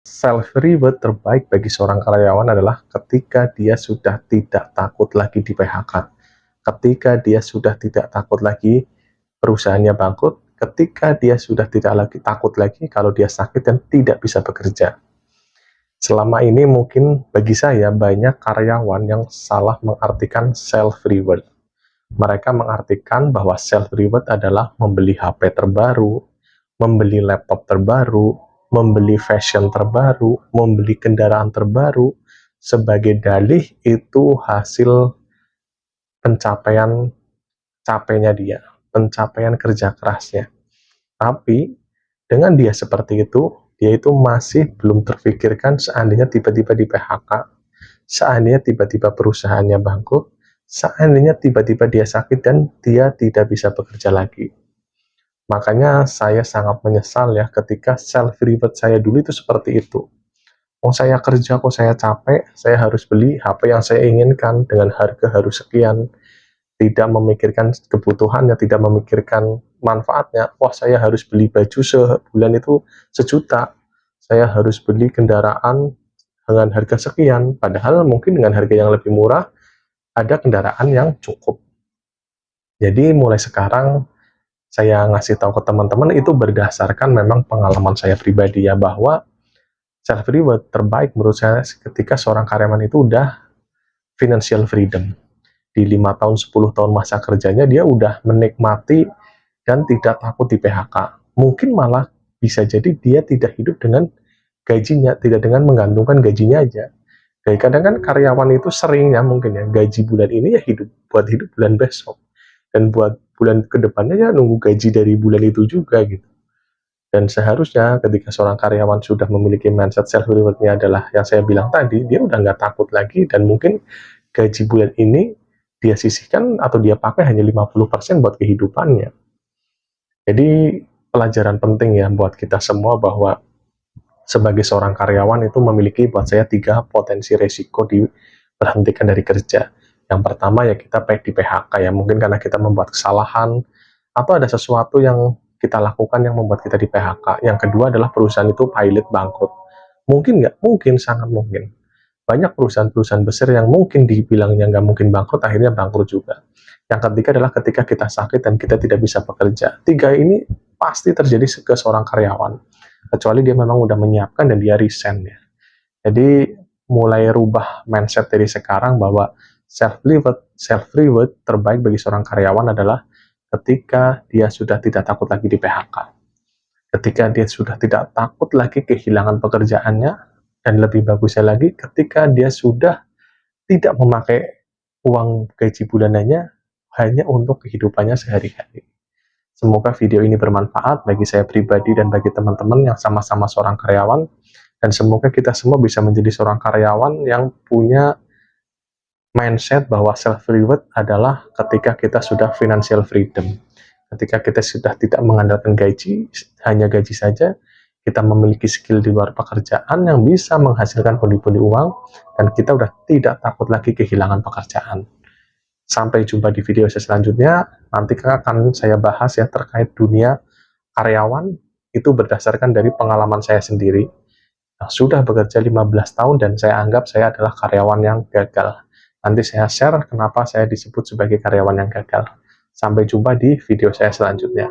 Self reward terbaik bagi seorang karyawan adalah ketika dia sudah tidak takut lagi di PHK, ketika dia sudah tidak takut lagi perusahaannya bangkrut, ketika dia sudah tidak lagi takut lagi kalau dia sakit dan tidak bisa bekerja. Selama ini mungkin bagi saya banyak karyawan yang salah mengartikan self reward. Mereka mengartikan bahwa self reward adalah membeli HP terbaru, membeli laptop terbaru, membeli fashion terbaru, membeli kendaraan terbaru, sebagai dalih itu hasil pencapaian capeknya dia, pencapaian kerja kerasnya. Tapi dengan dia seperti itu, dia itu masih belum terfikirkan seandainya tiba-tiba di PHK, seandainya tiba-tiba perusahaannya bangkrut, seandainya tiba-tiba dia sakit dan dia tidak bisa bekerja lagi. Makanya saya sangat menyesal ya ketika self reward saya dulu itu seperti itu. Oh, saya kerja kok saya capek, saya harus beli HP yang saya inginkan dengan harga harus sekian, tidak memikirkan kebutuhannya, tidak memikirkan manfaatnya. Wah, saya harus beli baju sebulan itu sejuta, saya harus beli kendaraan dengan harga sekian, padahal mungkin dengan harga yang lebih murah ada kendaraan yang cukup. Jadi mulai sekarang saya ngasih tahu ke teman-teman itu berdasarkan memang pengalaman saya pribadi ya, bahwa self reward terbaik menurut saya ketika seorang karyawan itu udah financial freedom. Di 5 tahun 10 tahun masa kerjanya dia udah menikmati dan tidak takut di PHK. Mungkin malah bisa jadi dia tidak hidup dengan gajinya, tidak dengan menggantungkan gajinya aja. Kayak kadang kan karyawan itu sering ya mungkin ya gaji bulan ini ya buat hidup bulan besok, dan buat bulan kedepannya ya nunggu gaji dari bulan itu juga gitu. Dan seharusnya ketika seorang karyawan sudah memiliki mindset self rewardnya adalah yang saya bilang tadi, dia udah nggak takut lagi, dan mungkin gaji bulan ini dia sisihkan atau dia pakai hanya 50% buat kehidupannya. Jadi pelajaran penting ya buat kita semua bahwa sebagai seorang karyawan itu memiliki buat saya 3 potensi resiko diberhentikan dari kerja. Yang pertama ya kita di PHK ya, mungkin karena kita membuat kesalahan atau ada sesuatu yang kita lakukan yang membuat kita di PHK. Yang kedua adalah perusahaan itu pilot bangkrut. Mungkin nggak? Mungkin, sangat mungkin. Banyak perusahaan-perusahaan besar yang mungkin dibilangnya nggak mungkin bangkrut, akhirnya bangkrut juga. Yang ketiga adalah ketika kita sakit dan kita tidak bisa bekerja. 3 ini pasti terjadi ke seorang karyawan, kecuali dia memang udah menyiapkan dan dia resign ya. Jadi mulai rubah mindset dari sekarang bahwa self reward terbaik bagi seorang karyawan adalah ketika dia sudah tidak takut lagi di PHK, ketika dia sudah tidak takut lagi kehilangan pekerjaannya, dan lebih bagusnya lagi ketika dia sudah tidak memakai uang gaji bulanannya hanya untuk kehidupannya sehari-hari. Semoga video ini bermanfaat bagi saya pribadi dan bagi teman-teman yang sama-sama seorang karyawan, dan semoga kita semua bisa menjadi seorang karyawan yang punya mindset bahwa self reward adalah ketika kita sudah financial freedom, ketika kita sudah tidak mengandalkan gaji, hanya gaji saja, kita memiliki skill di luar pekerjaan yang bisa menghasilkan pundi-pundi uang, dan kita udah tidak takut lagi kehilangan pekerjaan. Sampai jumpa di video saya selanjutnya. Nanti akan saya bahas ya terkait dunia karyawan, itu berdasarkan dari pengalaman saya sendiri yang sudah bekerja 15 tahun dan saya anggap saya adalah karyawan yang gagal. Nanti saya share kenapa saya disebut sebagai karyawan yang gagal. Sampai jumpa di video saya selanjutnya.